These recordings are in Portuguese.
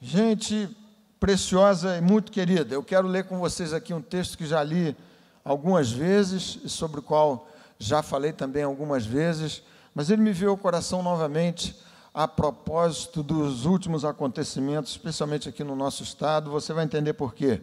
Gente preciosa e muito querida, eu quero ler com vocês aqui um texto que já li algumas vezes e sobre o qual já falei também algumas vezes, mas ele me veio ao coração novamente a propósito dos últimos acontecimentos, especialmente aqui no nosso estado. Você vai entender por quê.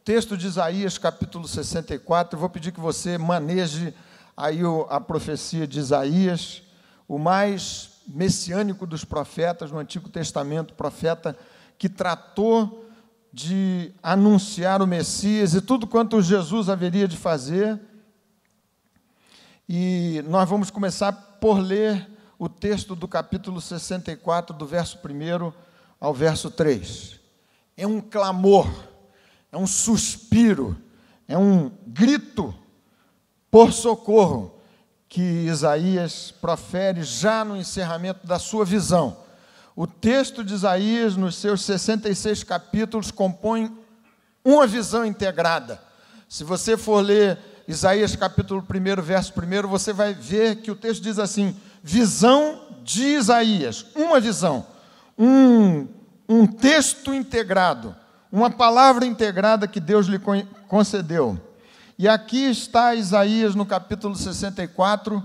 Texto de Isaías, capítulo 64, eu vou pedir que você maneje aí a profecia de Isaías, o mais messiânico dos profetas no Antigo Testamento, profeta que tratou de anunciar o Messias e tudo quanto Jesus haveria de fazer. E nós vamos começar por ler o texto do capítulo 64, do verso 1 ao verso 3. É um clamor, é um suspiro, é um grito por socorro que Isaías profere já no encerramento da sua visão. O texto de Isaías, nos seus 66 capítulos, compõe uma visão integrada. Se você for ler Isaías capítulo 1, verso 1, você vai ver que o texto diz assim: visão de Isaías, uma visão, um texto integrado, uma palavra integrada que Deus lhe concedeu. E aqui está Isaías no capítulo 64,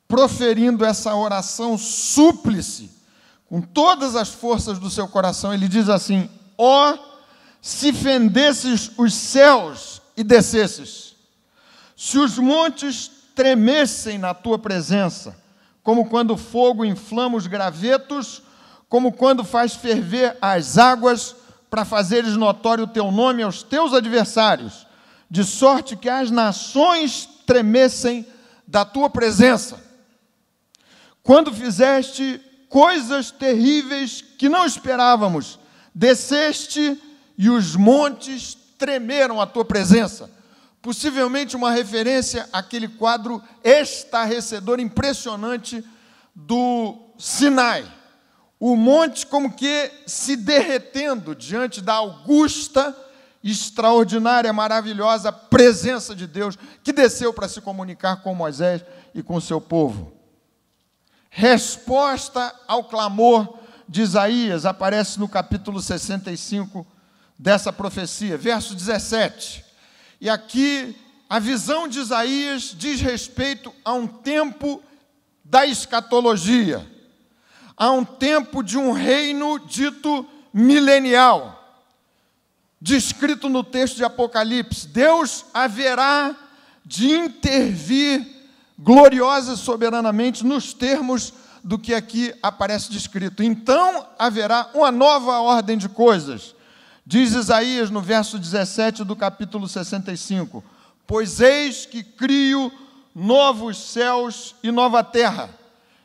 proferindo essa oração súplice, com todas as forças do seu coração. Ele diz assim: ó, se fendesses os céus e descesses, se os montes tremessem na tua presença, como quando o fogo inflama os gravetos, como quando faz ferver as águas, para fazeres notório o teu nome aos teus adversários, de sorte que as nações tremessem da tua presença. Quando fizeste coisas terríveis que não esperávamos, desceste e os montes tremeram à tua presença. Possivelmente uma referência àquele quadro estarrecedor, impressionante do Sinai. O monte como que se derretendo diante da augusta, extraordinária, maravilhosa presença de Deus, que desceu para se comunicar com Moisés e com o seu povo. Resposta ao clamor de Isaías aparece no capítulo 65 dessa profecia, verso 17. E aqui a visão de Isaías diz respeito a um tempo da escatologia, a um tempo de um reino dito milenial, descrito no texto de Apocalipse. Deus haverá de intervir gloriosa e soberanamente nos termos do que aqui aparece descrito. Então haverá uma nova ordem de coisas. Diz Isaías no verso 17 do capítulo 65, pois eis que crio novos céus e nova terra,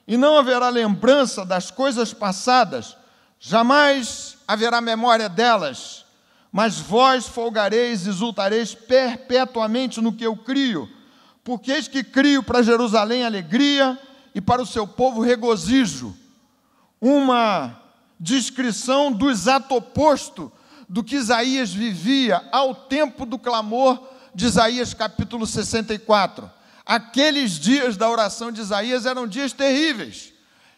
e não haverá lembrança das coisas passadas, jamais haverá memória delas, mas vós folgareis e exultareis perpetuamente no que eu crio, porque eis que crio para Jerusalém alegria e para o seu povo regozijo. Uma descrição do exato oposto do que Isaías vivia ao tempo do clamor de Isaías capítulo 64. Aqueles dias da oração de Isaías eram dias terríveis.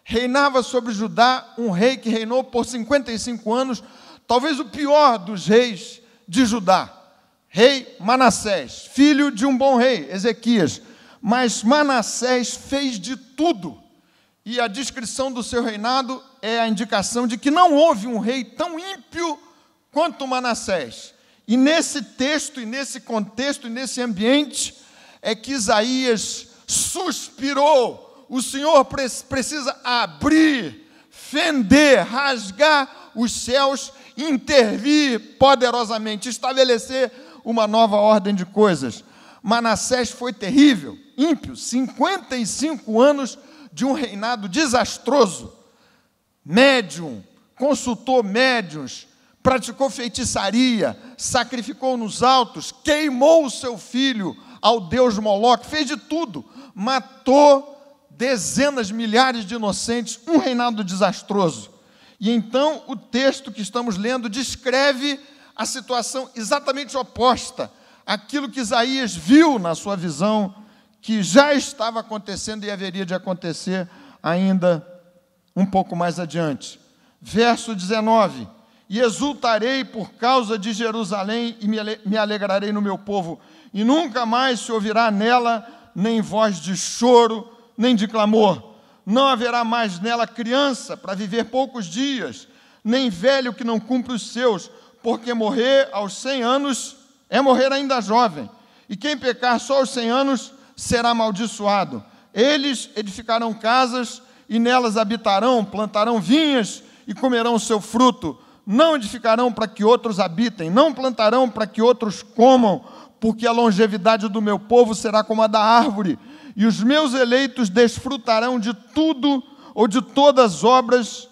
Reinava sobre Judá um rei que reinou por 55 anos, talvez o pior dos reis de Judá, rei Manassés, filho de um bom rei, Ezequias. Mas Manassés fez de tudo, e a descrição do seu reinado é a indicação de que não houve um rei tão ímpio quanto Manassés. E nesse texto, e nesse contexto, e nesse ambiente, é que Isaías suspirou. O Senhor precisa abrir, fender, rasgar os céus, intervir poderosamente, estabelecer uma nova ordem de coisas. Manassés foi terrível, ímpio, 55 anos de um reinado desastroso. Médium, consultou médiuns, praticou feitiçaria, sacrificou nos altos, queimou o seu filho ao deus Moloque, fez de tudo, matou dezenas, milhares de inocentes, um reinado desastroso. E então o texto que estamos lendo descreve a situação exatamente oposta, aquilo que Isaías viu na sua visão, que já estava acontecendo e haveria de acontecer ainda um pouco mais adiante. Verso 19, e exultarei por causa de Jerusalém, e me alegrarei no meu povo, e nunca mais se ouvirá nela nem voz de choro, nem de clamor. Não haverá mais nela criança para viver poucos dias, nem velho que não cumpre os seus, porque morrer aos 100 anos é morrer ainda jovem, e quem pecar só aos 100 anos será amaldiçoado. Eles edificarão casas, e nelas habitarão, plantarão vinhas, e comerão o seu fruto. Não edificarão para que outros habitem, não plantarão para que outros comam, porque a longevidade do meu povo será como a da árvore, e os meus eleitos desfrutarão de tudo ou de todas as obras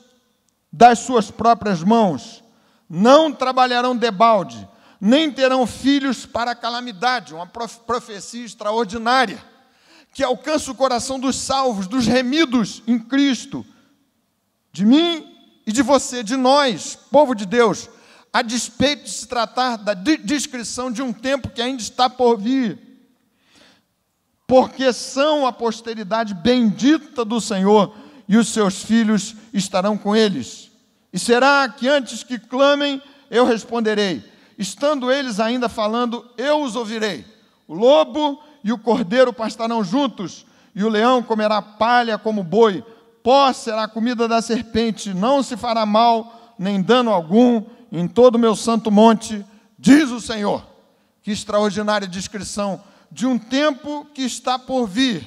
das suas próprias mãos. Não trabalharão debalde, nem terão filhos para a calamidade. Uma profecia extraordinária, que alcança o coração dos salvos, dos remidos em Cristo, de mim e de você, de nós, povo de Deus, a despeito de se tratar da descrição de um tempo que ainda está por vir, porque são a posteridade bendita do Senhor, e os seus filhos estarão com eles. E será que antes que clamem, eu responderei. Estando eles ainda falando, eu os ouvirei. O lobo e o cordeiro pastarão juntos, e o leão comerá palha como boi. Pó será a comida da serpente, não se fará mal, nem dano algum, em todo o meu santo monte, diz o Senhor. Que extraordinária descrição de um tempo que está por vir.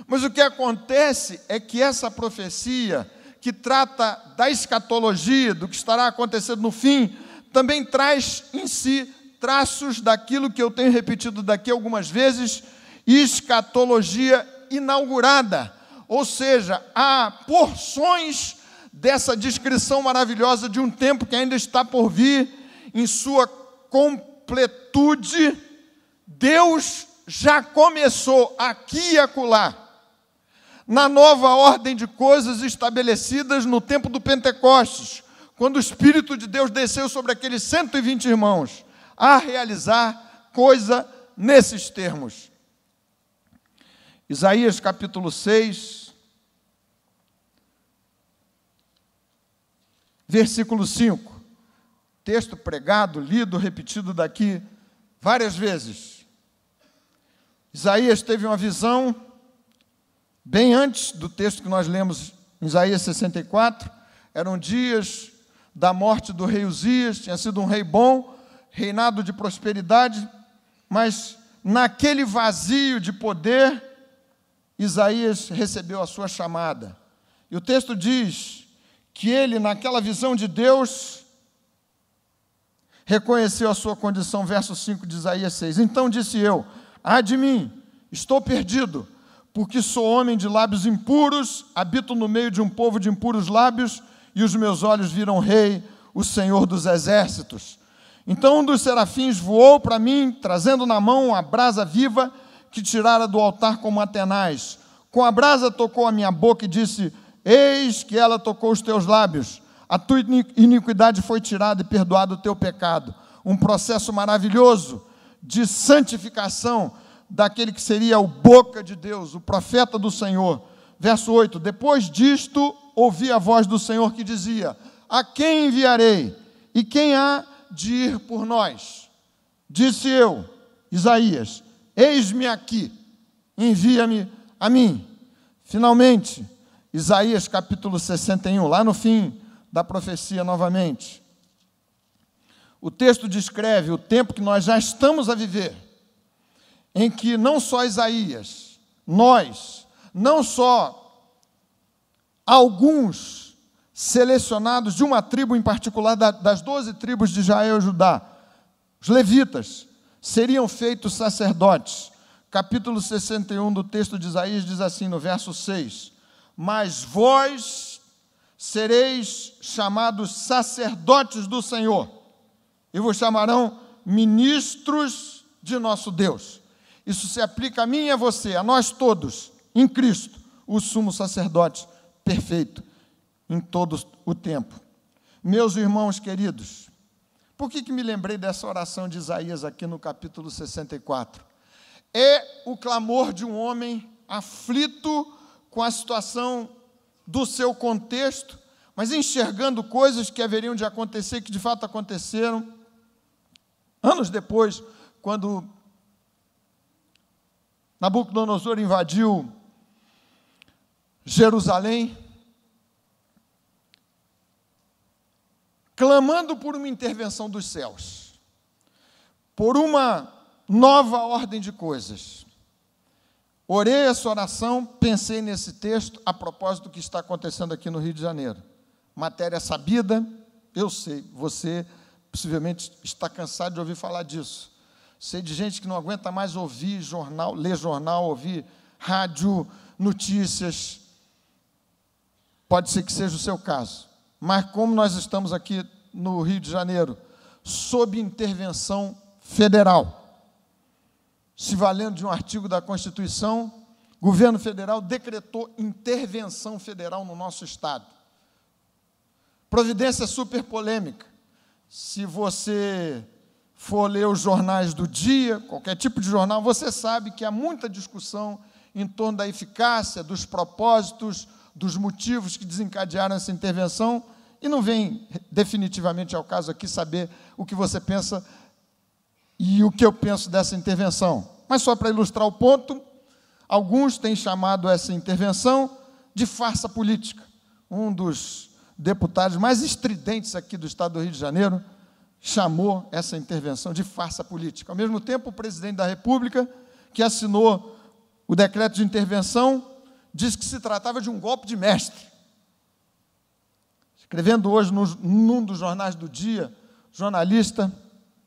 Mas o que acontece é que essa profecia, que trata da escatologia, do que estará acontecendo no fim, também traz em si traços daquilo que eu tenho repetido daqui algumas vezes, escatologia inaugurada. Ou seja, há porções dessa descrição maravilhosa de um tempo que ainda está por vir, em sua completude. Deus já começou aqui e acolá, na nova ordem de coisas estabelecidas no tempo do Pentecostes, quando o Espírito de Deus desceu sobre aqueles 120 irmãos, a realizar coisa nesses termos. Isaías capítulo 6, versículo 5. Texto pregado, lido, repetido daqui várias vezes. Isaías teve uma visão bem antes do texto que nós lemos em Isaías 64. Eram dias da morte do rei Uzias, tinha sido um rei bom, reinado de prosperidade, mas naquele vazio de poder, Isaías recebeu a sua chamada. E o texto diz que ele, naquela visão de Deus, reconheceu a sua condição, verso 5 de Isaías 6. Então disse eu, ai de mim, estou perdido, porque sou homem de lábios impuros, habito no meio de um povo de impuros lábios, e os meus olhos viram o Rei, o Senhor dos exércitos. Então um dos serafins voou para mim, trazendo na mão uma brasa viva, que tirara do altar como Atenaz. Com a brasa tocou a minha boca e disse, eis que ela tocou os teus lábios. A tua iniquidade foi tirada e perdoado o teu pecado. Um processo maravilhoso de santificação daquele que seria o boca de Deus, o profeta do Senhor. Verso 8, depois disto, ouvi a voz do Senhor que dizia, a quem enviarei? E quem há de ir por nós? Disse eu, Isaías, eis-me aqui, envia-me a mim. Finalmente, Isaías capítulo 61, lá no fim da profecia novamente. O texto descreve o tempo que nós já estamos a viver, em que não só Isaías, nós, não só alguns selecionados de uma tribo em particular, das 12 tribos de Israel e Judá, os levitas, seriam feitos sacerdotes. Capítulo 61 do texto de Isaías diz assim, no verso 6, mas vós sereis chamados sacerdotes do Senhor, e vos chamarão ministros de nosso Deus. Isso se aplica a mim e a você, a nós todos, em Cristo, o sumo sacerdote perfeito, em todo o tempo. Meus irmãos queridos, por que me lembrei dessa oração de Isaías aqui no capítulo 64? É o clamor de um homem aflito com a situação do seu contexto, mas enxergando coisas que haveriam de acontecer, que de fato aconteceram. Anos depois, quando Nabucodonosor invadiu Jerusalém, clamando por uma intervenção dos céus, por uma nova ordem de coisas. Orei essa oração, pensei nesse texto, a propósito do que está acontecendo aqui no Rio de Janeiro. Matéria sabida, eu sei, você possivelmente está cansado de ouvir falar disso. Sei de gente que não aguenta mais ouvir jornal, ler jornal, ouvir rádio, notícias. Pode ser que seja o seu caso. Mas como nós estamos aqui no Rio de Janeiro, sob intervenção federal, se valendo de um artigo da Constituição, o governo federal decretou intervenção federal no nosso Estado. Providência super polêmica. Se você for ler os jornais do dia, qualquer tipo de jornal, você sabe que há muita discussão em torno da eficácia, dos propósitos, dos motivos que desencadearam essa intervenção, e não vem definitivamente ao caso aqui saber o que você pensa e o que eu penso dessa intervenção. Mas só para ilustrar o ponto, alguns têm chamado essa intervenção de farsa política. Um dos deputados mais estridentes aqui do Estado do Rio de Janeiro chamou essa intervenção de farsa política. Ao mesmo tempo, o presidente da República, que assinou o decreto de intervenção, disse que se tratava de um golpe de mestre. Escrevendo hoje num dos jornais do dia, o jornalista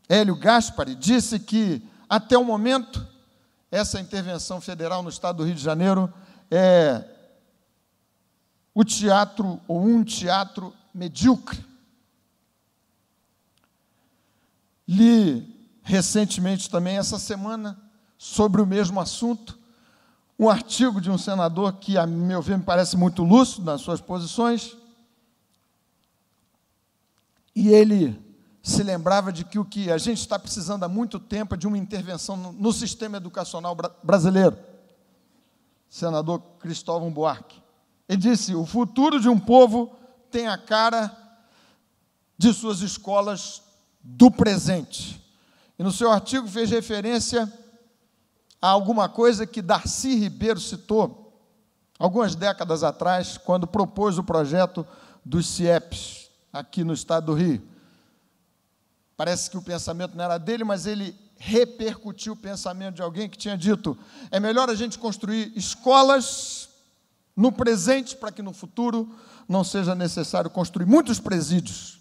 Hélio Gaspari disse que, até o momento, essa intervenção federal no Estado do Rio de Janeiro é o teatro, ou um teatro medíocre. Li recentemente também, essa semana, sobre o mesmo assunto, um artigo de um senador que, a meu ver, me parece muito lúcido nas suas posições, e ele se lembrava de que o que a gente está precisando há muito tempo é de uma intervenção no sistema educacional brasileiro. Senador Cristóvão Buarque. Ele disse: o futuro de um povo tem a cara de suas escolas do presente. E no seu artigo fez referência a alguma coisa que Darcy Ribeiro citou algumas décadas atrás, quando propôs o projeto dos CIEPs aqui no Estado do Rio. Parece que o pensamento não era dele, mas ele repercutiu o pensamento de alguém que tinha dito: é melhor a gente construir escolas no presente para que no futuro não seja necessário construir muitos presídios.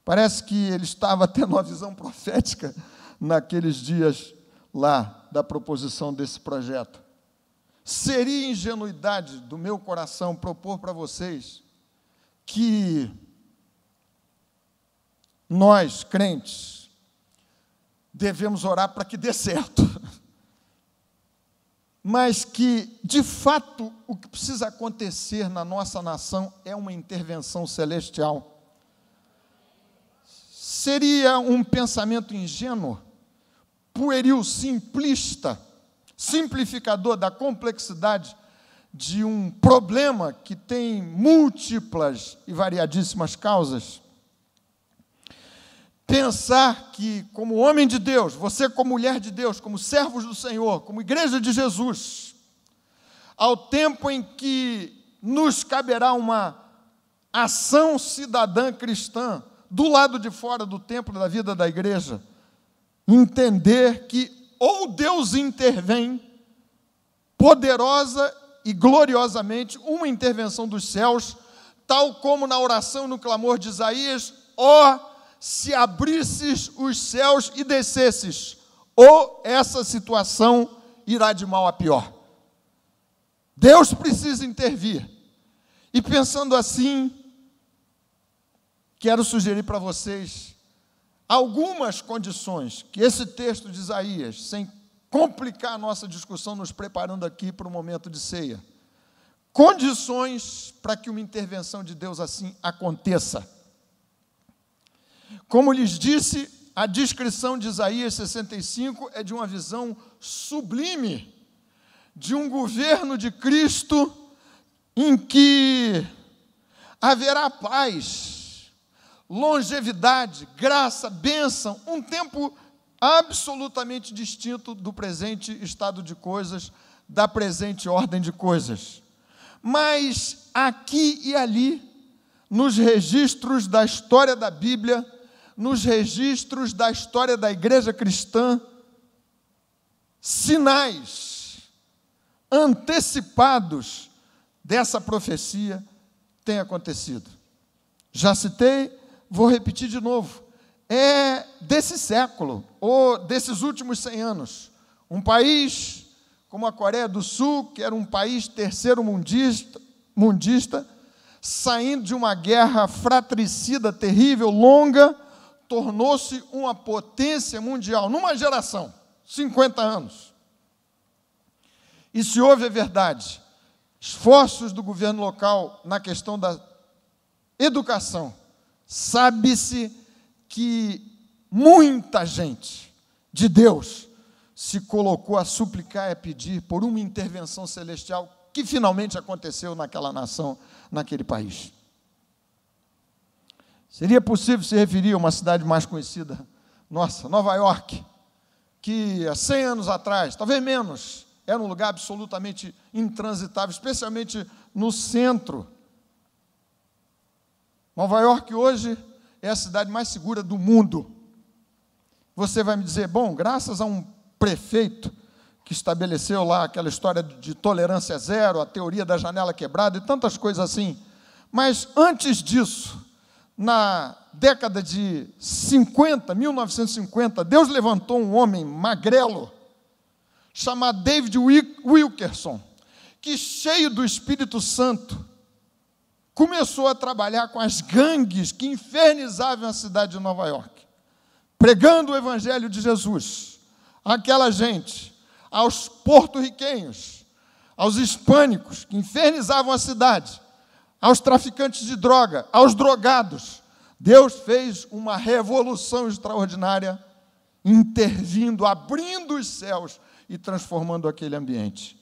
Parece que ele estava tendo uma visão profética naqueles dias lá da proposição desse projeto. Seria ingenuidade do meu coração propor para vocês que nós, crentes, devemos orar para que dê certo, mas que, de fato, o que precisa acontecer na nossa nação é uma intervenção celestial. Seria um pensamento ingênuo, pueril, simplista, simplificador da complexidade de um problema que tem múltiplas e variadíssimas causas, pensar que, como homem de Deus, você como mulher de Deus, como servos do Senhor, como igreja de Jesus, ao tempo em que nos caberá uma ação cidadã cristã do lado de fora do templo, da vida da igreja, entender que ou Deus intervém poderosa e gloriosamente, uma intervenção dos céus, tal como na oração e no clamor de Isaías: ó, se abrisses os céus e descesses, ou essa situação irá de mal a pior. Deus precisa intervir. E pensando assim, quero sugerir para vocês algumas condições que esse texto de Isaías, sem complicar a nossa discussão, nos preparando aqui para o momento de ceia, condições para que uma intervenção de Deus assim aconteça. Como lhes disse, a descrição de Isaías 65 é de uma visão sublime, de um governo de Cristo em que haverá paz, longevidade, graça, bênção, um tempo absolutamente distinto do presente estado de coisas, da presente ordem de coisas. Mas aqui e ali, nos registros da história da Bíblia, nos registros da história da igreja cristã, sinais antecipados dessa profecia têm acontecido. Já citei, vou repetir de novo. É desse século, ou desses últimos 100 anos, um país como a Coreia do Sul, que era um país terceiro mundista, saindo de uma guerra fratricida, terrível, longa, tornou-se uma potência mundial, numa geração, 50 anos. E se houve, é verdade, esforços do governo local na questão da educação, sabe-se que muita gente de Deus se colocou a suplicar e a pedir por uma intervenção celestial que finalmente aconteceu naquela nação, naquele país. Seria possível se referir a uma cidade mais conhecida, nossa, Nova York, que há 100 anos atrás, talvez menos, era um lugar absolutamente intransitável, especialmente no centro. Nova York hoje é a cidade mais segura do mundo. Você vai me dizer, bom, graças a um prefeito que estabeleceu lá aquela história de tolerância zero, a teoria da janela quebrada e tantas coisas assim. Mas antes disso, na década de 50, 1950, Deus levantou um homem magrelo, chamado David Wilkerson, que, cheio do Espírito Santo, começou a trabalhar com as gangues que infernizavam a cidade de Nova York, pregando o Evangelho de Jesus àquela gente, aos porto-riquenhos, aos hispânicos que infernizavam a cidade, aos traficantes de droga, aos drogados. Deus fez uma revolução extraordinária, intervindo, abrindo os céus e transformando aquele ambiente.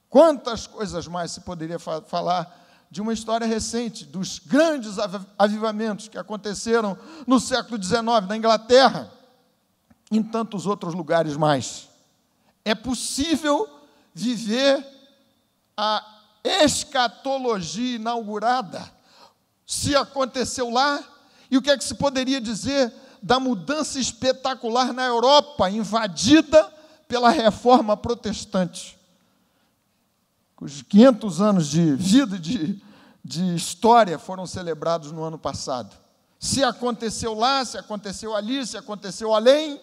Quantas coisas mais se poderia falar de uma história recente, dos grandes avivamentos que aconteceram no século XIX, na Inglaterra, em tantos outros lugares mais. É possível viver a escatologia inaugurada, se aconteceu lá, e o que é que se poderia dizer da mudança espetacular na Europa, invadida pela reforma protestante? Os 500 anos de vida, de história foram celebrados no ano passado. Se aconteceu lá, se aconteceu ali, se aconteceu além,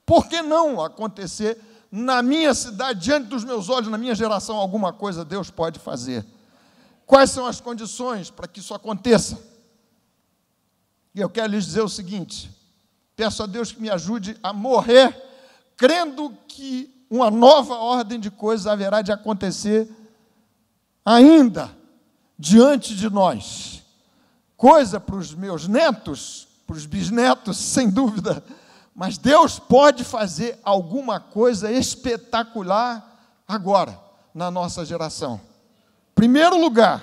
por que não acontecer na minha cidade, diante dos meus olhos, na minha geração, alguma coisa Deus pode fazer? Quais são as condições para que isso aconteça? E eu quero lhes dizer o seguinte, peço a Deus que me ajude a morrer, crendo que uma nova ordem de coisas haverá de acontecer ainda diante de nós. Coisa para os meus netos, para os bisnetos, sem dúvida, mas Deus pode fazer alguma coisa espetacular agora, na nossa geração. Em primeiro lugar,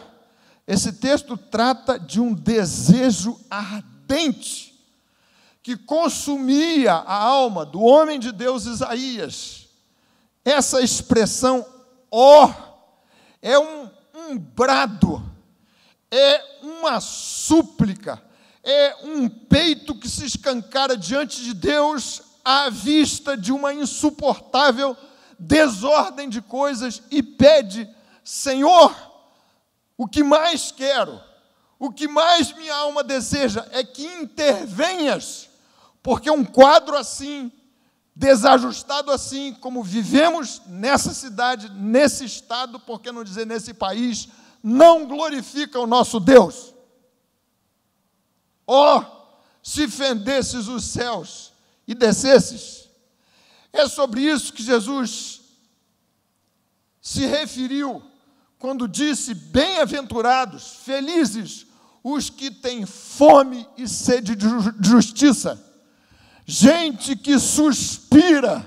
esse texto trata de um desejo ardente que consumia a alma do homem de Deus Isaías. Essa expressão, é um brado, é uma súplica, é um peito que se escancara diante de Deus à vista de uma insuportável desordem de coisas e pede, Senhor, o que mais quero, o que mais minha alma deseja é que intervenhas, porque um quadro assim, desajustado assim, como vivemos nessa cidade, nesse estado, por que não dizer nesse país, não glorifica o nosso Deus. Se fendesses os céus e descesses. É sobre isso que Jesus se referiu quando disse, bem-aventurados, felizes, os que têm fome e sede de justiça. Gente que suspira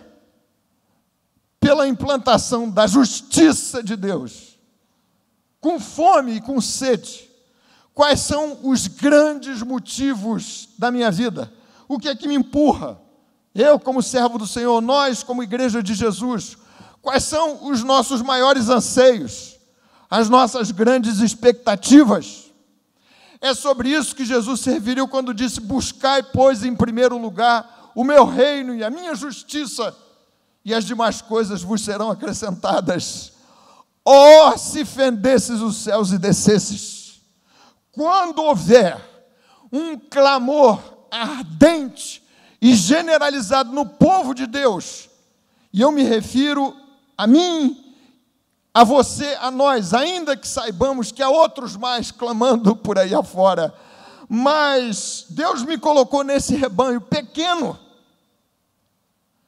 pela implantação da justiça de Deus, com fome e com sede. Quais são os grandes motivos da minha vida? O que é que me empurra? Eu, como servo do Senhor, nós, como igreja de Jesus, quais são os nossos maiores anseios? As nossas grandes expectativas? É sobre isso que Jesus se referiu quando disse: buscai, pois, em primeiro lugar o meu reino e a minha justiça, e as demais coisas vos serão acrescentadas. Oh, se fendesses os céus e descesses! Quando houver um clamor ardente e generalizado no povo de Deus, e eu me refiro a mim, a você, a nós, ainda que saibamos que há outros mais clamando por aí afora, mas Deus me colocou nesse rebanho pequeno.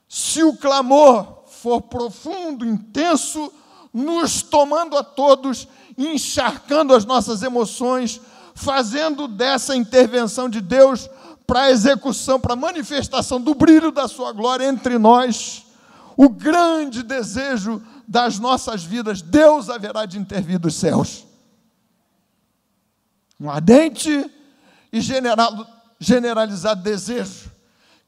Se o clamor for profundo, intenso, nos tomando a todos, encharcando as nossas emoções, fazendo dessa intervenção de Deus para a execução, para a manifestação do brilho da sua glória entre nós, o grande desejo das nossas vidas, Deus haverá de intervir dos céus. Um ardente e generalizado desejo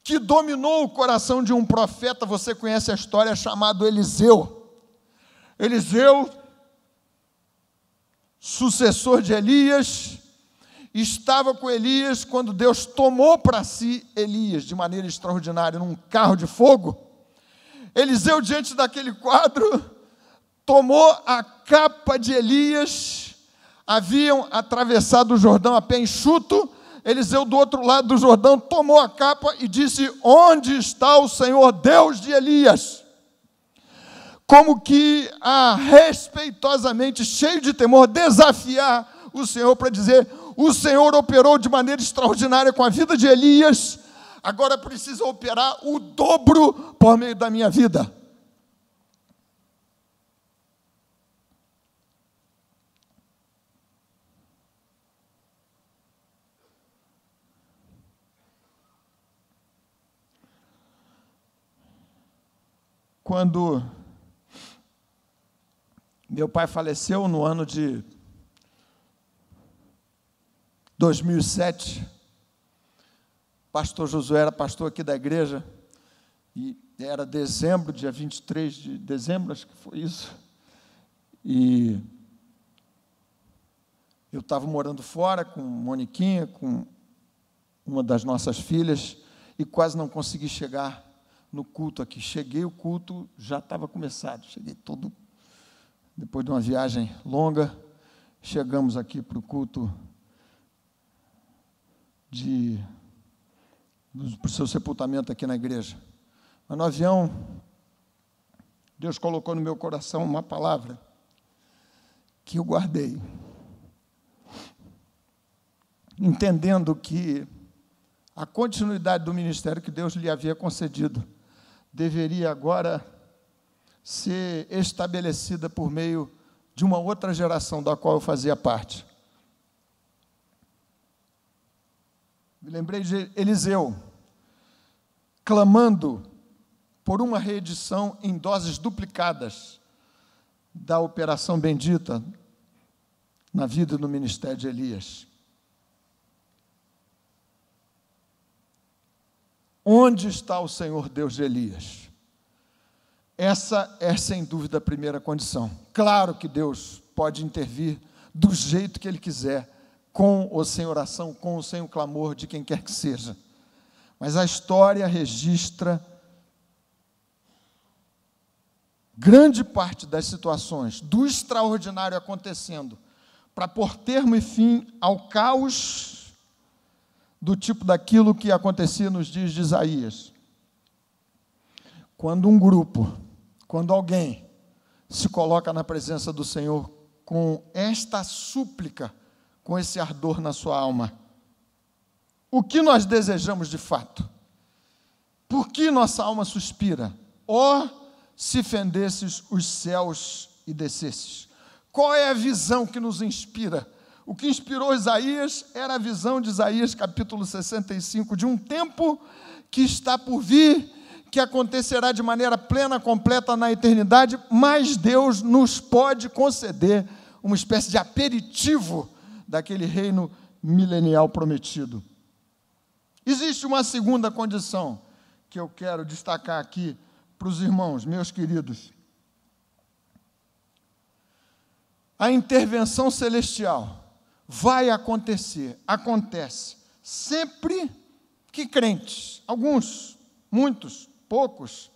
que dominou o coração de um profeta. Você conhece a história, chamado Eliseu. Eliseu, sucessor de Elias, estava com Elias quando Deus tomou para si Elias de maneira extraordinária, num carro de fogo. Eliseu, diante daquele quadro, tomou a capa de Elias, haviam atravessado o Jordão a pé enxuto. Eliseu, do outro lado do Jordão, tomou a capa e disse: onde está o Senhor Deus de Elias? Como que a respeitosamente, cheio de temor, desafiar o Senhor para dizer: o Senhor operou de maneira extraordinária com a vida de Elias, agora precisa operar o dobro por meio da minha vida. Quando meu pai faleceu no ano de 2007, pastor Josué era pastor aqui da igreja, e era dezembro, dia 23 de dezembro, acho que foi isso, e eu estava morando fora com Moniquinha, com uma das nossas filhas, e quase não consegui chegar no culto aqui. Cheguei, o culto já estava começado, cheguei todo, depois de uma viagem longa, chegamos aqui para o culto para o seu sepultamento aqui na igreja. Mas no avião, Deus colocou no meu coração uma palavra que eu guardei, entendendo que a continuidade do ministério que Deus lhe havia concedido deveria agora ser estabelecida por meio de uma outra geração da qual eu fazia parte. Me lembrei de Eliseu, clamando por uma reedição em doses duplicadas da operação bendita na vida e no ministério de Elias. Onde está o Senhor Deus de Elias? Essa é, sem dúvida, a primeira condição. Claro que Deus pode intervir do jeito que Ele quiser, com ou sem oração, com ou sem o clamor de quem quer que seja. Mas a história registra grande parte das situações do extraordinário acontecendo para pôr termo e fim ao caos do tipo daquilo que acontecia nos dias de Isaías. Quando um grupo, quando alguém se coloca na presença do Senhor com esta súplica, com esse ardor na sua alma, o que nós desejamos de fato? Por que nossa alma suspira? Ó, se fendesses os céus e descesses. Qual é a visão que nos inspira? O que inspirou Isaías era a visão de Isaías, capítulo 65, de um tempo que está por vir, que acontecerá de maneira plena, completa na eternidade, mas Deus nos pode conceder uma espécie de aperitivo daquele reino milenial prometido. Existe uma segunda condição que eu quero destacar aqui para os irmãos, meus queridos. A intervenção celestial vai acontecer, acontece, sempre que crentes, alguns, muitos, poucos,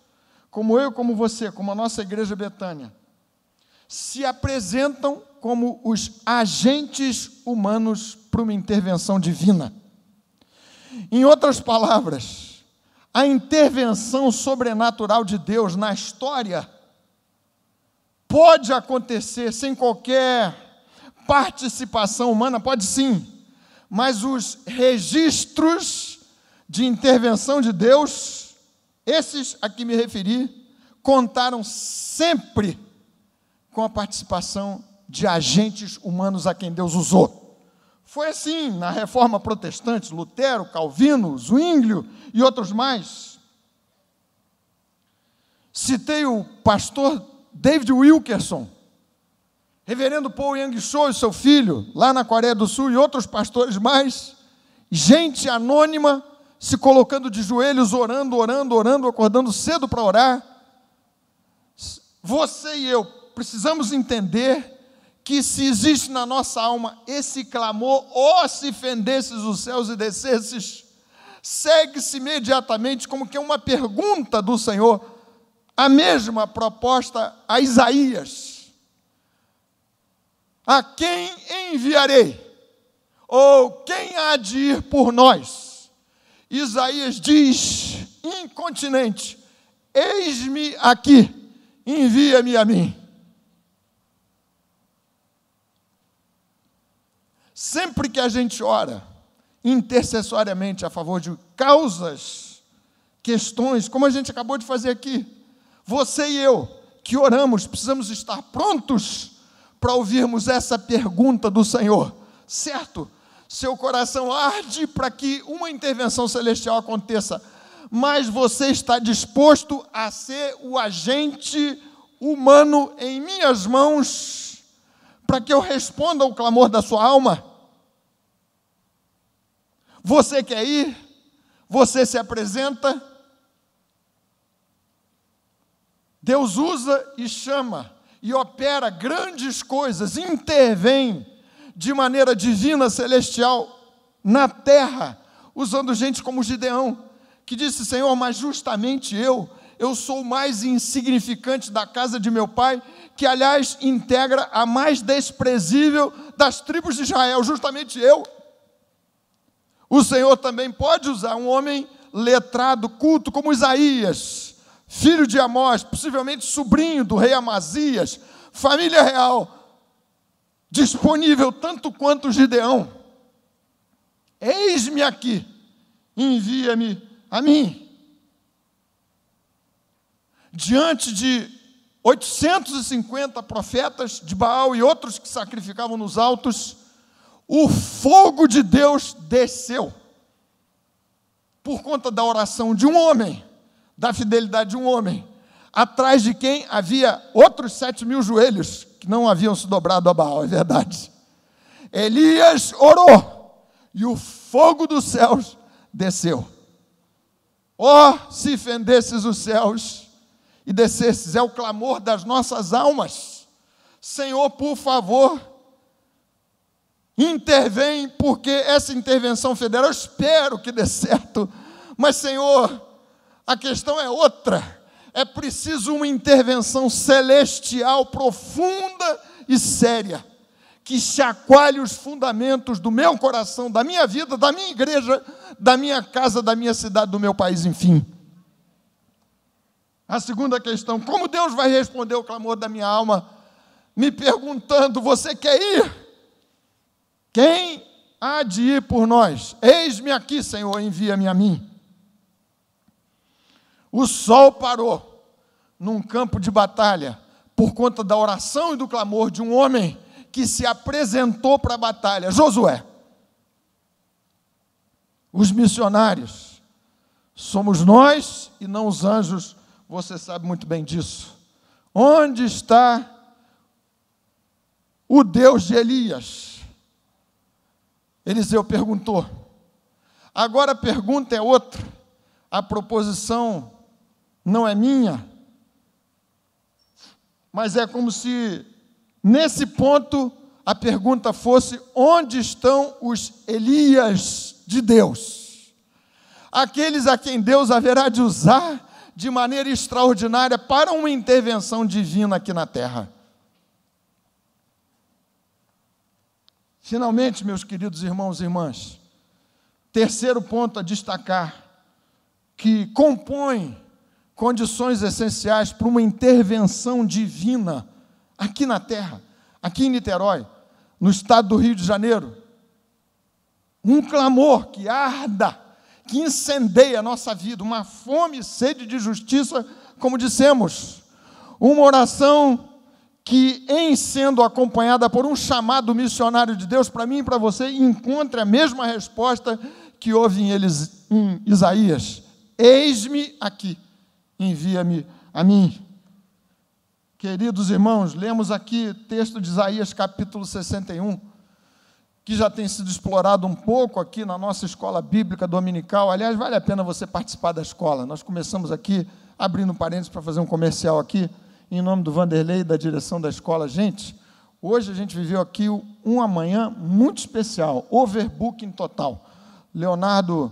como eu, como você, como a nossa igreja Betânia, se apresentam como os agentes humanos para uma intervenção divina. Em outras palavras, a intervenção sobrenatural de Deus na história pode acontecer sem qualquer participação humana, pode sim, mas os registros de intervenção de Deus, esses a que me referi, contaram sempre com a participação de agentes humanos a quem Deus usou. Foi assim na Reforma Protestante, Lutero, Calvino, Zwinglio e outros mais. Citei o pastor David Wilkerson, reverendo Paul Yang Cho e seu filho, lá na Coreia do Sul, e outros pastores mais, gente anônima, se colocando de joelhos, orando, acordando cedo para orar. Você e eu precisamos entender que se existe na nossa alma esse clamor, ó, se fendesses os céus e descesses, segue-se imediatamente como que é uma pergunta do Senhor, a mesma proposta a Isaías: a quem enviarei? Ou quem há de ir por nós? Isaías diz, incontinente: eis-me aqui, envia-me a mim. Sempre que a gente ora intercessoriamente a favor de causas, questões, como a gente acabou de fazer aqui, você e eu, que oramos, precisamos estar prontos para ouvirmos essa pergunta do Senhor, certo? Seu coração arde para que uma intervenção celestial aconteça, mas você está disposto a ser o agente humano em minhas mãos para que eu responda ao clamor da sua alma? Você quer ir? Você se apresenta? Deus usa e chama e opera grandes coisas, intervém de maneira divina, celestial, na terra, usando gente como Gideão, que disse: Senhor, mas justamente eu sou o mais insignificante da casa de meu pai, que aliás integra a mais desprezível das tribos de Israel, justamente eu. O Senhor também pode usar um homem letrado, culto, como Isaías, filho de Amós, possivelmente sobrinho do rei Amazias, família real, disponível tanto quanto Gideão. Eis-me aqui, envia-me a mim. Diante de 850 profetas de Baal e outros que sacrificavam nos altos, o fogo de Deus desceu, por conta da oração de um homem, da fidelidade de um homem, atrás de quem havia outros 7.000 joelhos, que não haviam se dobrado a Baal, é verdade. Elias orou, e o fogo dos céus desceu. Ó, se fendesses os céus e descesses, é o clamor das nossas almas. Senhor, por favor, intervém, porque essa intervenção federal, eu espero que dê certo, mas, Senhor, a questão é outra. É preciso uma intervenção celestial profunda e séria, que chacoalhe os fundamentos do meu coração, da minha vida, da minha igreja, da minha casa, da minha cidade, do meu país, enfim. A segunda questão: como Deus vai responder o clamor da minha alma, me perguntando: você quer ir? Quem há de ir por nós? Eis-me aqui, Senhor, envia-me a mim. O sol parou num campo de batalha por conta da oração e do clamor de um homem que se apresentou para a batalha, Josué. Os missionários somos nós e não os anjos, você sabe muito bem disso. Onde está o Deus de Elias? Eliseu perguntou. Agora a pergunta é outra. A proposição não é minha, mas é como se, nesse ponto, a pergunta fosse: onde estão os Elias de Deus? Aqueles a quem Deus haverá de usar de maneira extraordinária para uma intervenção divina aqui na terra. Finalmente, meus queridos irmãos e irmãs, terceiro ponto a destacar, que compõe condições essenciais para uma intervenção divina aqui na terra, aqui em Niterói, no estado do Rio de Janeiro. Um clamor que arda, que incendeia a nossa vida, uma fome e sede de justiça, como dissemos, uma oração que, em sendo acompanhada por um chamado missionário de Deus, para mim e para você, encontre a mesma resposta que houve em Isaías: eis-me aqui, envia-me a mim. Queridos irmãos, lemos aqui texto de Isaías capítulo 61, que já tem sido explorado um pouco aqui na nossa escola bíblica dominical. Aliás, vale a pena você participar da escola. Nós começamos aqui, abrindo parênteses para fazer um comercial aqui, em nome do Vanderlei e da direção da escola. Gente, hoje a gente viveu aqui uma manhã muito especial, overbooking total. Leonardo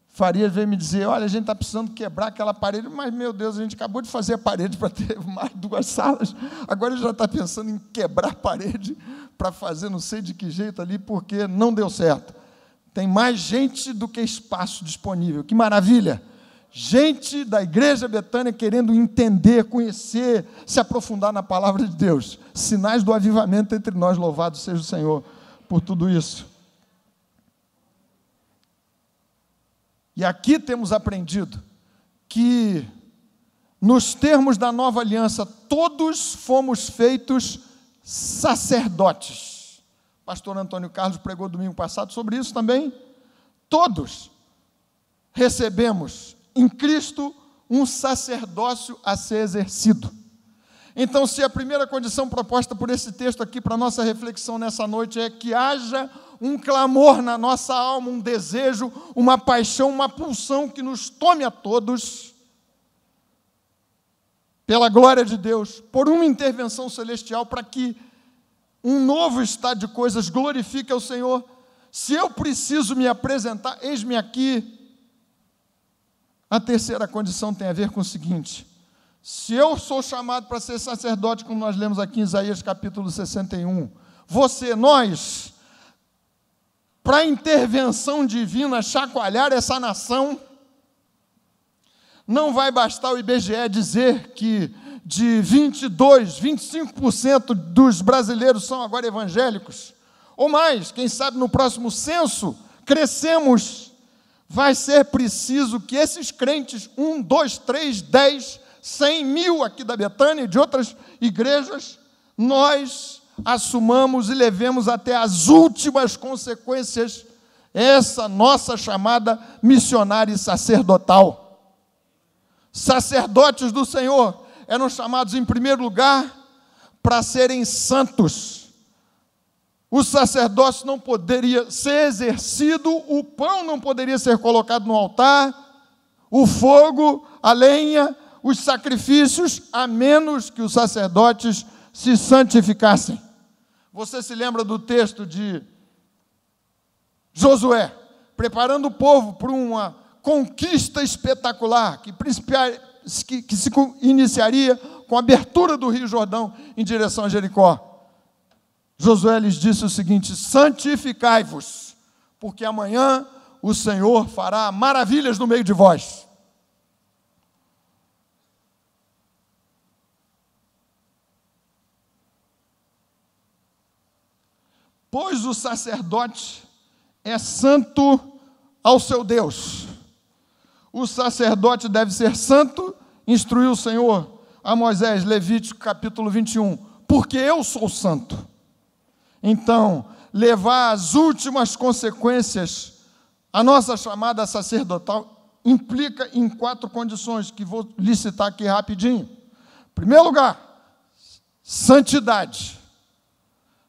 Farias veio me dizer: olha, a gente está precisando quebrar aquela parede, mas, meu Deus, a gente acabou de fazer a parede para ter mais 2 salas, agora ele já está pensando em quebrar a parede para fazer não sei de que jeito ali, porque não deu certo. Tem mais gente do que espaço disponível. Que maravilha! Gente da Igreja Betânia querendo entender, conhecer, se aprofundar na palavra de Deus. Sinais do avivamento entre nós, louvado seja o Senhor por tudo isso. E aqui temos aprendido que, nos termos da nova aliança, todos fomos feitos sacerdotes. O pastor Antônio Carlos pregou domingo passado sobre isso também. Todos recebemos em Cristo um sacerdócio a ser exercido. Então, se a primeira condição proposta por esse texto aqui para a nossa reflexão nessa noite é que haja um clamor na nossa alma, um desejo, uma paixão, uma pulsão que nos tome a todos, pela glória de Deus, por uma intervenção celestial, para que um novo estado de coisas glorifique ao Senhor. Se eu preciso me apresentar, eis-me aqui. A terceira condição tem a ver com o seguinte: se eu sou chamado para ser sacerdote, como nós lemos aqui em Isaías capítulo 61, você, nós, para a intervenção divina chacoalhar essa nação, não vai bastar o IBGE dizer que de 25% dos brasileiros são agora evangélicos, ou mais, quem sabe no próximo censo, crescemos. Vai ser preciso que esses crentes, 1, 2, 3, 10, 100 mil aqui da Betânia e de outras igrejas, nós assumamos e levemos até as últimas consequências essa nossa chamada missionária e sacerdotal. Sacerdotes do Senhor eram chamados, em primeiro lugar, para serem santos. O sacerdócio não poderia ser exercido, o pão não poderia ser colocado no altar, o fogo, a lenha, os sacrifícios, a menos que os sacerdotes se santificassem. Você se lembra do texto de Josué, preparando o povo para uma conquista espetacular, que se iniciaria com a abertura do Rio Jordão em direção a Jericó. Josué lhes disse o seguinte: santificai-vos, porque amanhã o Senhor fará maravilhas no meio de vós. Pois o sacerdote é santo ao seu Deus. O sacerdote deve ser santo, instruiu o Senhor a Moisés, Levítico capítulo 21, porque eu sou santo. Então, levar às últimas consequências a nossa chamada sacerdotal implica em 4 condições, que vou licitar aqui rapidinho. Em primeiro lugar, santidade.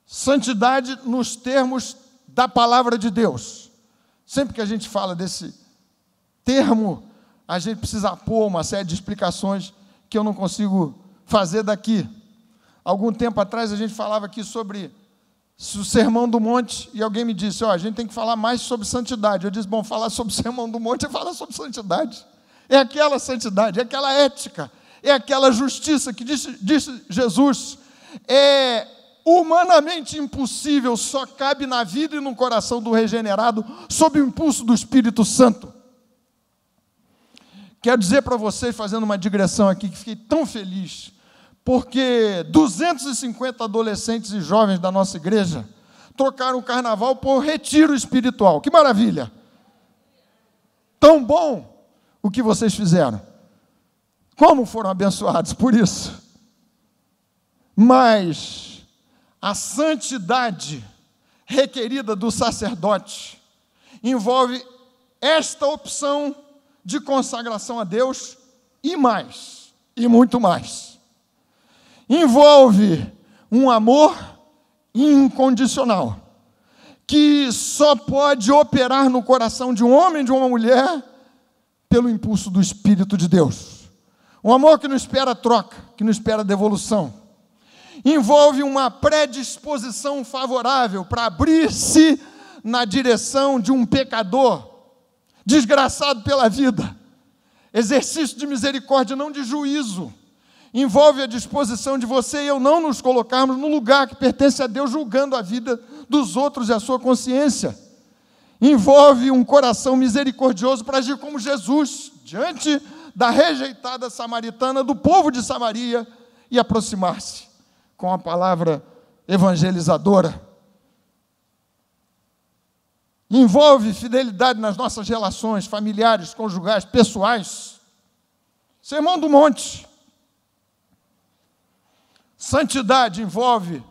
Santidade nos termos da palavra de Deus. Sempre que a gente fala desse termo, a gente precisa pôr uma série de explicações que eu não consigo fazer daqui. Algum tempo atrás a gente falava aqui sobre o Sermão do Monte, e alguém me disse, a gente tem que falar mais sobre santidade. Eu disse, bom, falar sobre o Sermão do Monte é falar sobre santidade. É aquela santidade, é aquela ética, é aquela justiça que disse Jesus, é humanamente impossível, só cabe na vida e no coração do regenerado, sob o impulso do Espírito Santo. Quero dizer para vocês, fazendo uma digressão aqui, que fiquei tão feliz, porque 250 adolescentes e jovens da nossa igreja trocaram o carnaval por retiro espiritual. Que maravilha! Tão bom o que vocês fizeram. Como foram abençoados por isso. Mas a santidade requerida do sacerdote envolve esta opção de consagração a Deus e mais, e muito mais. Envolve um amor incondicional, que só pode operar no coração de um homem e de uma mulher pelo impulso do Espírito de Deus. Um amor que não espera troca, que não espera devolução. Envolve uma predisposição favorável para abrir-se na direção de um pecador, desgraçado pela vida. Exercício de misericórdia, não de juízo. Envolve a disposição de você e eu não nos colocarmos no lugar que pertence a Deus, julgando a vida dos outros e a sua consciência. Envolve um coração misericordioso para agir como Jesus, diante da rejeitada samaritana, do povo de Samaria, e aproximar-se com a palavra evangelizadora. Envolve fidelidade nas nossas relações familiares, conjugais, pessoais. Sermão do Monte. Santidade envolve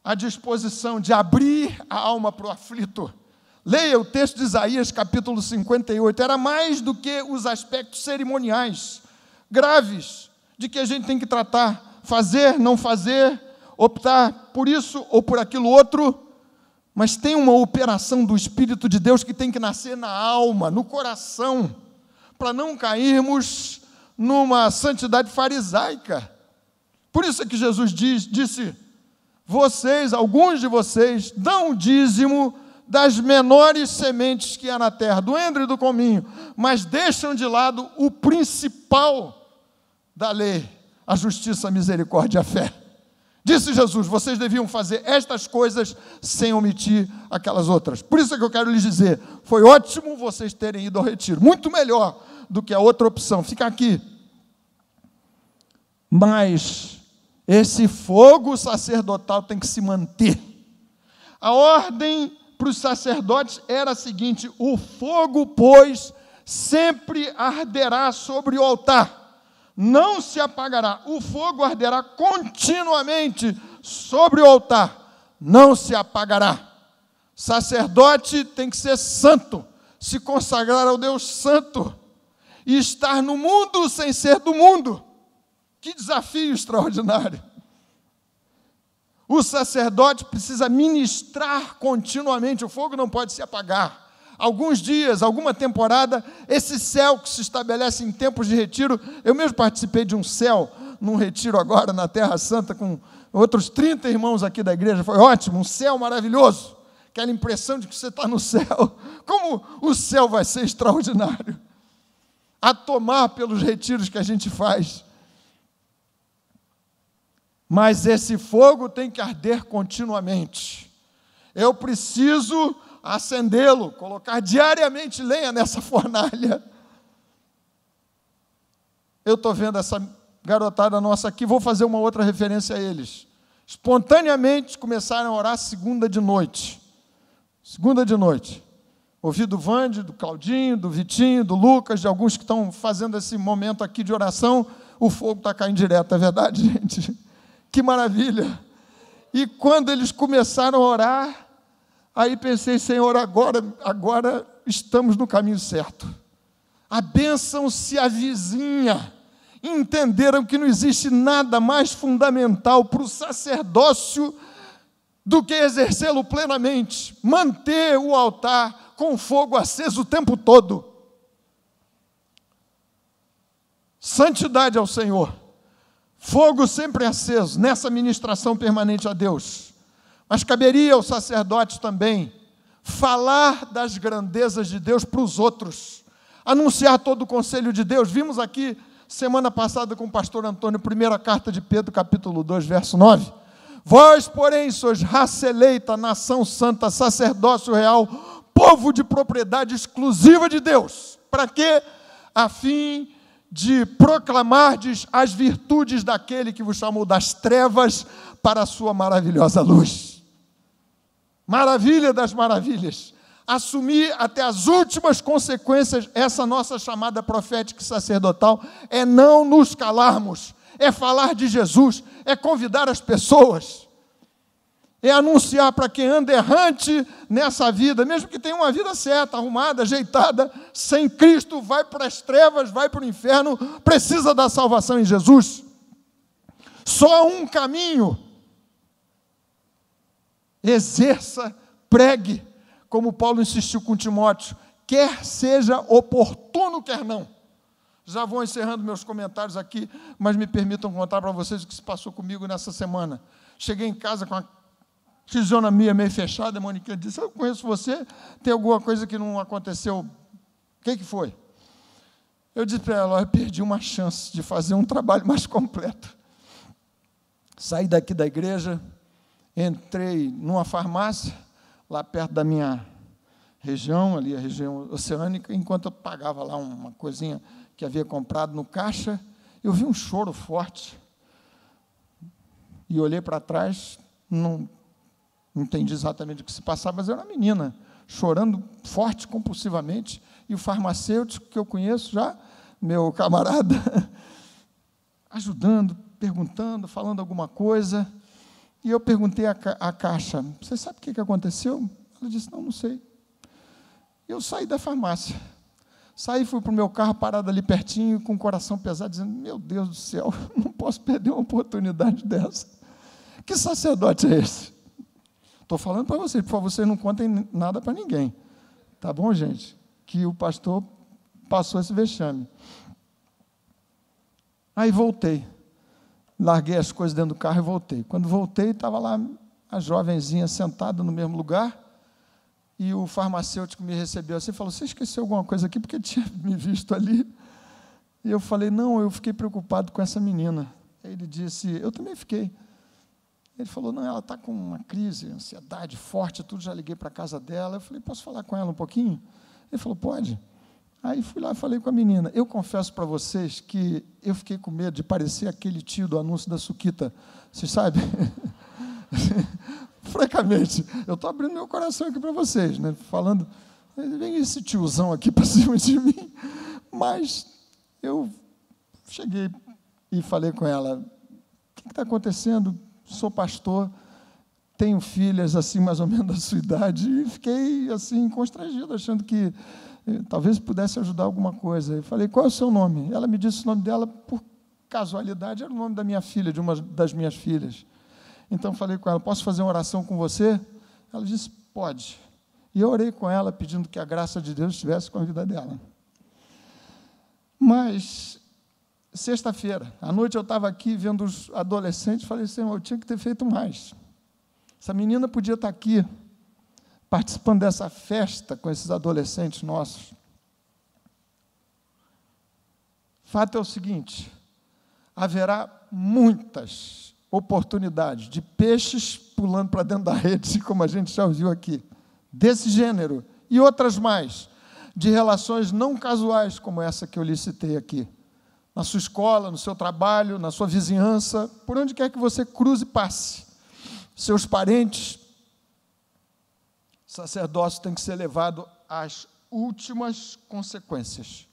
a disposição de abrir a alma para o aflito. Leia o texto de Isaías, capítulo 58. Era mais do que os aspectos cerimoniais, graves, de que a gente tem que tratar, fazer, não fazer, optar por isso ou por aquilo outro, mas tem uma operação do Espírito de Deus que tem que nascer na alma, no coração, para não cairmos numa santidade farisaica. Por isso é que Jesus disse, alguns de vocês, dão o dízimo das menores sementes que há na terra, do endro e do cominho, mas deixam de lado o principal da lei, a justiça, a misericórdia e a fé. Disse Jesus, vocês deviam fazer estas coisas sem omitir aquelas outras. Por isso é que eu quero lhes dizer, foi ótimo vocês terem ido ao retiro, muito melhor do que a outra opção, fica aqui. Mas esse fogo sacerdotal tem que se manter. A ordem para os sacerdotes era a seguinte, o fogo, pois, sempre arderá sobre o altar, não se apagará, o fogo arderá continuamente sobre o altar, não se apagará. Sacerdote tem que ser santo, se consagrar ao Deus santo, e estar no mundo sem ser do mundo. Que desafio extraordinário! O sacerdote precisa ministrar continuamente, o fogo não pode se apagar. Alguns dias, alguma temporada, esse céu que se estabelece em tempos de retiro, eu mesmo participei de um céu, num retiro agora na Terra Santa, com outros 30 irmãos aqui da igreja, foi ótimo, um céu maravilhoso, aquela impressão de que você está no céu. Como o céu vai ser extraordinário, a tomar pelos retiros que a gente faz. Mas esse fogo tem que arder continuamente. Eu preciso acendê-lo, colocar diariamente lenha nessa fornalha. Eu estou vendo essa garotada nossa aqui, vou fazer uma outra referência a eles. Espontaneamente começaram a orar segunda de noite. Segunda de noite. Ouvi do Vande, do Claudinho, do Vitinho, do Lucas, de alguns que estão fazendo esse momento aqui de oração. O fogo está caindo direto, é verdade, gente? Que maravilha! E quando eles começaram a orar, aí pensei, Senhor, agora estamos no caminho certo. A bênção se avizinha. Entenderam que não existe nada mais fundamental para o sacerdócio do que exercê-lo plenamente, manter o altar com fogo aceso o tempo todo. Santidade ao Senhor, fogo sempre aceso, nessa ministração permanente a Deus. Mas caberia ao sacerdote também falar das grandezas de Deus para os outros, anunciar todo o conselho de Deus. Vimos aqui, semana passada, com o pastor Antônio, primeira carta de Pedro, capítulo 2, verso 9. Vós, porém, sois raça eleita, nação santa, sacerdócio real, povo de propriedade exclusiva de Deus. Para quê? A fim de proclamardes as virtudes daquele que vos chamou das trevas para a sua maravilhosa luz. Maravilha das maravilhas. Assumir até as últimas consequências essa nossa chamada profética e sacerdotal é não nos calarmos, é falar de Jesus, é convidar as pessoas, é anunciar para quem anda errante nessa vida, mesmo que tenha uma vida certa, arrumada, ajeitada, sem Cristo, vai para as trevas, vai para o inferno, precisa da salvação em Jesus. Só há um caminho. Exerça, pregue, como Paulo insistiu com Timóteo, quer seja oportuno, quer não. Já vou encerrando meus comentários aqui, mas me permitam contar para vocês o que se passou comigo nessa semana. Cheguei em casa com a fisionomia meio fechada, a Moniquinha disse, eu conheço você, tem alguma coisa que não aconteceu, o que foi? Eu disse para ela, eu perdi uma chance de fazer um trabalho mais completo. Saí daqui da igreja, entrei numa farmácia, lá perto da minha região, ali a região oceânica, enquanto eu pagava lá uma coisinha que havia comprado no caixa, eu vi um choro forte. E olhei para trás, não entendi exatamente o que se passava, mas era uma menina, chorando forte, compulsivamente, e o farmacêutico que eu conheço já, meu camarada, ajudando, perguntando, falando alguma coisa. E eu perguntei à caixa, você sabe o que aconteceu? Ela disse, não sei. Eu saí da farmácia. Saí, fui para o meu carro, parado ali pertinho, com o coração pesado, dizendo, meu Deus do céu, não posso perder uma oportunidade dessa. Que sacerdote é esse? Estou falando para vocês, por favor, vocês não contem nada para ninguém. Tá bom, gente? Que o pastor passou esse vexame. Aí voltei. Larguei as coisas dentro do carro e voltei. Quando voltei, estava lá a jovenzinha sentada no mesmo lugar, e o farmacêutico me recebeu assim, falou, você esqueceu alguma coisa aqui, porque tinha me visto ali. E eu falei, não, eu fiquei preocupado com essa menina. Aí ele disse, eu também fiquei. Ele falou, não, ela está com uma crise, ansiedade forte, tudo, já liguei para a casa dela. Eu falei, posso falar com ela um pouquinho? Ele falou, pode. Aí fui lá e falei com a menina. Eu confesso para vocês que eu fiquei com medo de parecer aquele tio do anúncio da Suquita. Vocês sabem? Francamente, eu estou abrindo meu coração aqui para vocês, né? Falando, vem esse tiozão aqui para cima de mim. Mas eu cheguei e falei com ela, o que está acontecendo? Sou pastor, tenho filhas assim, mais ou menos da sua idade, e fiquei assim, constrangido, achando que talvez pudesse ajudar alguma coisa. Eu falei, qual é o seu nome? Ela me disse o nome dela, por casualidade, era o nome da minha filha, de uma das minhas filhas. Então, falei com ela, posso fazer uma oração com você? Ela disse, pode. E eu orei com ela, pedindo que a graça de Deus estivesse com a vida dela. Mas, sexta-feira, à noite eu estava aqui vendo os adolescentes, falei, Senhor, eu tinha que ter feito mais. Essa menina podia estar aqui, participando dessa festa com esses adolescentes nossos. Fato é o seguinte, haverá muitas oportunidades de peixes pulando para dentro da rede, como a gente já ouviu aqui, desse gênero, e outras mais, de relações não casuais, como essa que eu lhe citei aqui, na sua escola, no seu trabalho, na sua vizinhança, por onde quer que você cruze e passe. Seus parentes, sacerdócio tem que ser levado às últimas consequências.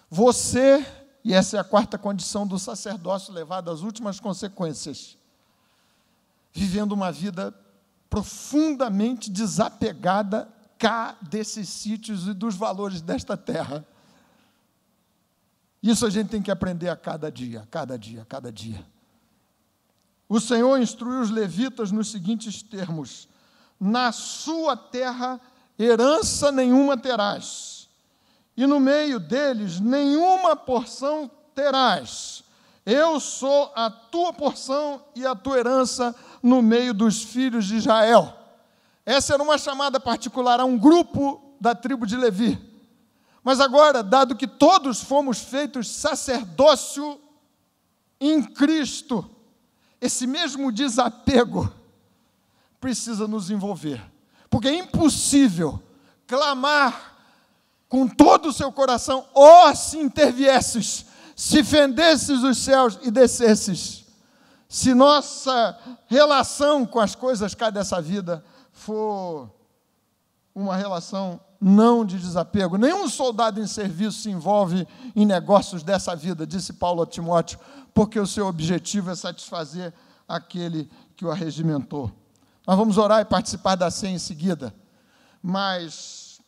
Você, e essa é a quarta condição do sacerdócio, levado às últimas consequências, vivendo uma vida profundamente desapegada cá desses sítios e dos valores desta terra. Isso a gente tem que aprender a cada dia, a cada dia, a cada dia. o Senhor instruiu os levitas nos seguintes termos: na sua terra herança nenhuma terás, e no meio deles nenhuma porção terás. Eu sou a tua porção e a tua herança no meio dos filhos de Israel. Essa era uma chamada particular a um grupo da tribo de Levi. Mas agora, dado que todos fomos feitos sacerdócio em Cristo, esse mesmo desapego precisa nos envolver. Porque é impossível clamar com todo o seu coração: ó, se interviesses, se fendesses os céus e descesses. Se nossa relação com as coisas cá dessa vida for uma relação não de desapego. Nenhum soldado em serviço se envolve em negócios dessa vida, disse Paulo a Timóteo, porque o seu objetivo é satisfazer aquele que o arregimentou. Nós vamos orar e participar da ceia em seguida, mas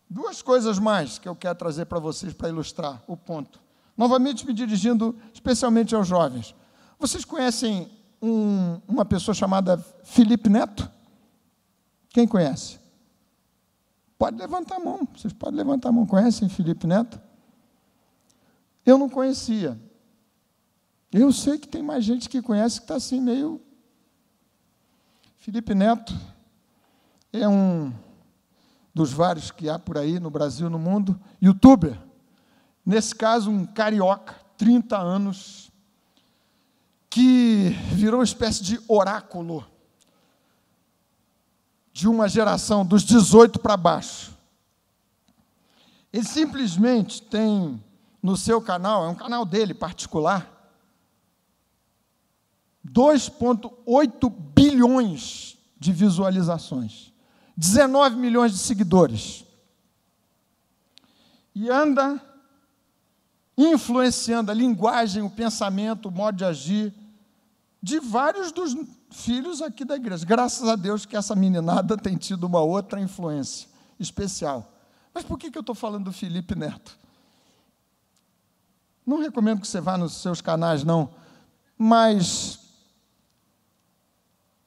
duas coisas mais que eu quero trazer para vocês para ilustrar o ponto. Novamente me dirigindo especialmente aos jovens. Vocês conhecem uma pessoa chamada Felipe Neto? Quem conhece? Pode levantar a mão, vocês podem levantar a mão. Conhecem Felipe Neto? Eu não conhecia. Eu sei que tem mais gente que conhece que está assim meio... Felipe Neto é um dos vários que há por aí no Brasil, no mundo, youtuber. Nesse caso, um carioca, 30 anos, que virou uma espécie de oráculo de uma geração dos 18 para baixo. Ele simplesmente tem no seu canal, é um canal dele particular, 2,8 bilhões de visualizações, 19 milhões de seguidores. E anda influenciando a linguagem, o pensamento, o modo de agir de vários dos filhos aqui da igreja. Graças a Deus que essa meninada tem tido uma outra influência especial. Mas por que eu estou falando do Felipe Neto? Não recomendo que você vá nos seus canais, não, mas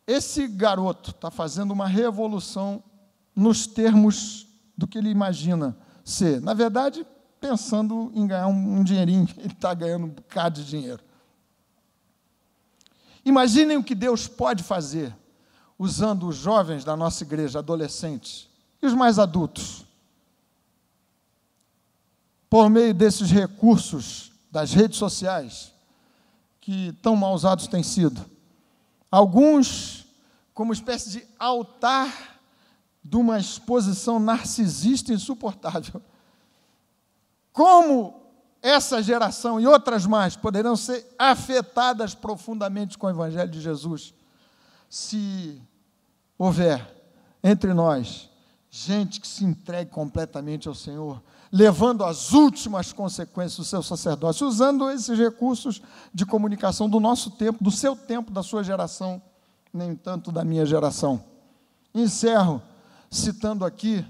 esse garoto está fazendo uma revolução nos termos do que ele imagina ser. Na verdade, pensando em ganhar um dinheirinho, ele está ganhando um bocado de dinheiro. Imaginem o que Deus pode fazer usando os jovens da nossa igreja, adolescentes, e os mais adultos, por meio desses recursos das redes sociais, que tão mal usados têm sido. Alguns, como espécie de altar de uma exposição narcisista insuportável. Como essa geração e outras mais poderão ser afetadas profundamente com o Evangelho de Jesus, se houver entre nós gente que se entregue completamente ao Senhor, levando as últimas consequências do seu sacerdócio, usando esses recursos de comunicação do nosso tempo, do seu tempo, da sua geração, nem tanto da minha geração. Encerro citando aqui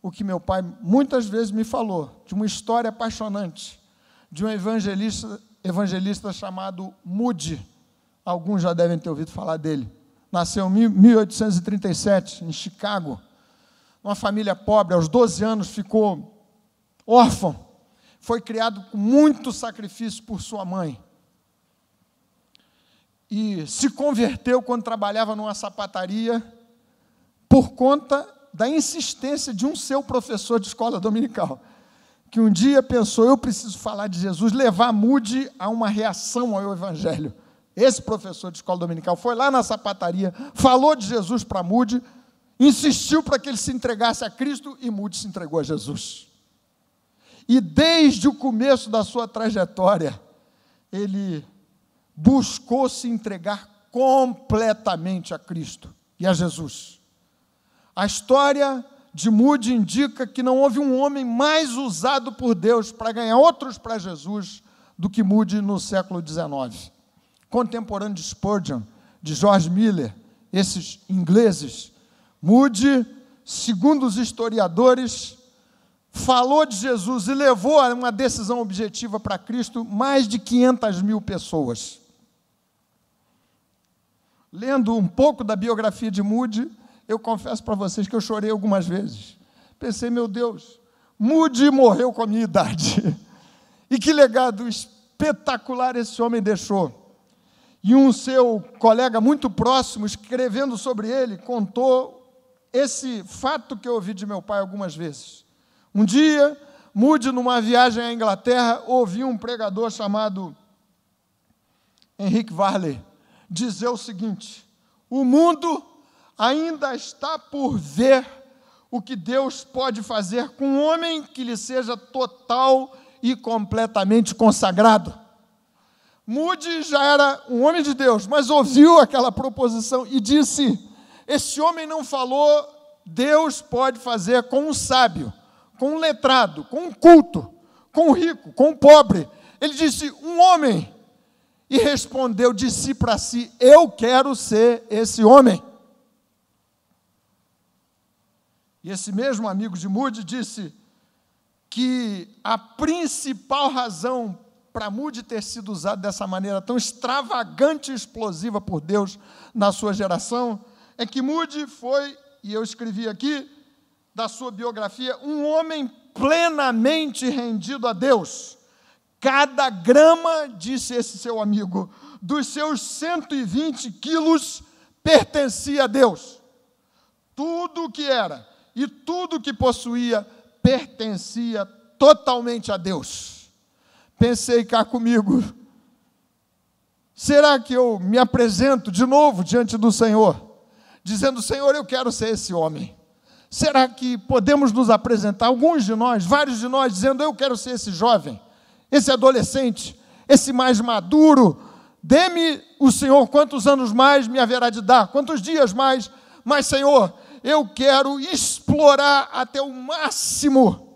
o que meu pai muitas vezes me falou, de uma história apaixonante, de um evangelista chamado Moody. Alguns já devem ter ouvido falar dele. Nasceu em 1837, em Chicago, uma família pobre. Aos 12 anos ficou órfão. Foi criado com muito sacrifício por sua mãe. E se converteu quando trabalhava numa sapataria por conta da insistência de um seu professor de escola dominical, que um dia pensou: eu preciso falar de Jesus, levar Moody a uma reação ao Evangelho. Esse professor de escola dominical foi lá na sapataria, falou de Jesus para Moody, insistiu para que ele se entregasse a Cristo, e Moody se entregou a Jesus. E desde o começo da sua trajetória, ele buscou se entregar completamente a Cristo e a Jesus. A história de Moody indica que não houve um homem mais usado por Deus para ganhar outros para Jesus do que Moody no século XIX. Contemporâneo de Spurgeon, de George Miller, esses ingleses, Moody, segundo os historiadores, falou de Jesus e levou a uma decisão objetiva para Cristo mais de 500 mil pessoas. lendo um pouco da biografia de Moody, eu confesso para vocês que eu chorei algumas vezes. Pensei, meu Deus, Moody morreu com a minha idade. E que legado espetacular esse homem deixou. E um seu colega muito próximo, escrevendo sobre ele, contou esse fato que eu ouvi de meu pai algumas vezes. Um dia, Moody, numa viagem à Inglaterra, ouviu um pregador chamado Henrique Varley dizer o seguinte: o mundo ainda está por ver o que Deus pode fazer com um homem que lhe seja total e completamente consagrado. Moody já era um homem de Deus, mas ouviu aquela proposição e disse: esse homem não falou, Deus pode fazer com um sábio, com um letrado, com um culto, com um rico, com um pobre. Ele disse, um homem. E respondeu de si para si, eu quero ser esse homem. E esse mesmo amigo de Moody disse que a principal razão para Moody ter sido usado dessa maneira tão extravagante e explosiva por Deus na sua geração, é que Moody foi, e eu escrevi aqui, da sua biografia, um homem plenamente rendido a Deus. Cada grama, disse esse seu amigo, dos seus 120 quilos pertencia a Deus. Tudo o que era e tudo o que possuía pertencia totalmente a Deus. Pensei cá comigo, será que eu me apresento de novo diante do Senhor, dizendo, Senhor, eu quero ser esse homem? Será que podemos nos apresentar, alguns de nós, vários de nós, dizendo, eu quero ser esse jovem, esse adolescente, esse mais maduro, dê-me o Senhor quantos anos mais me haverá de dar, quantos dias mais, mas Senhor, eu quero explorar até o máximo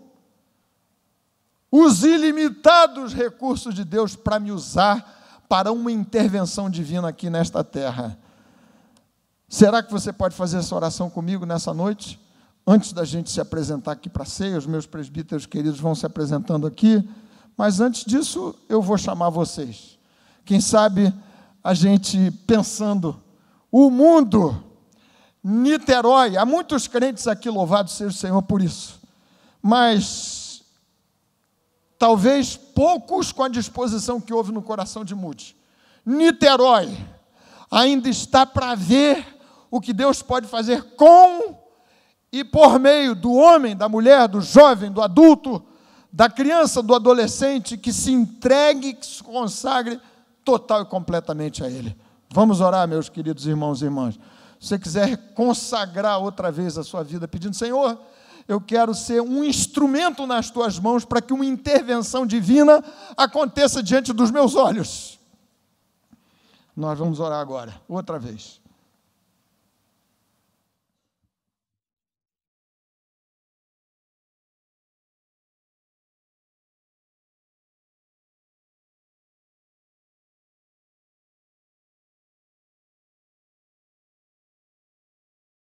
os ilimitados recursos de Deus para me usar para uma intervenção divina aqui nesta terra. Será que você pode fazer essa oração comigo nessa noite? Antes da gente se apresentar aqui para a ceia, os meus presbíteros queridos vão se apresentando aqui, mas antes disso eu vou chamar vocês. Quem sabe a gente pensando, o mundo, Niterói, há muitos crentes aqui, louvado seja o Senhor por isso, mas talvez poucos com a disposição que houve no coração de Moody. Niterói ainda está para ver o que Deus pode fazer com e por meio do homem, da mulher, do jovem, do adulto, da criança, do adolescente, que se entregue, que se consagre total e completamente a Ele. Vamos orar, meus queridos irmãos e irmãs. Se você quiser consagrar outra vez a sua vida, pedindo, Senhor, eu quero ser um instrumento nas Tuas mãos para que uma intervenção divina aconteça diante dos meus olhos. Nós vamos orar agora, outra vez.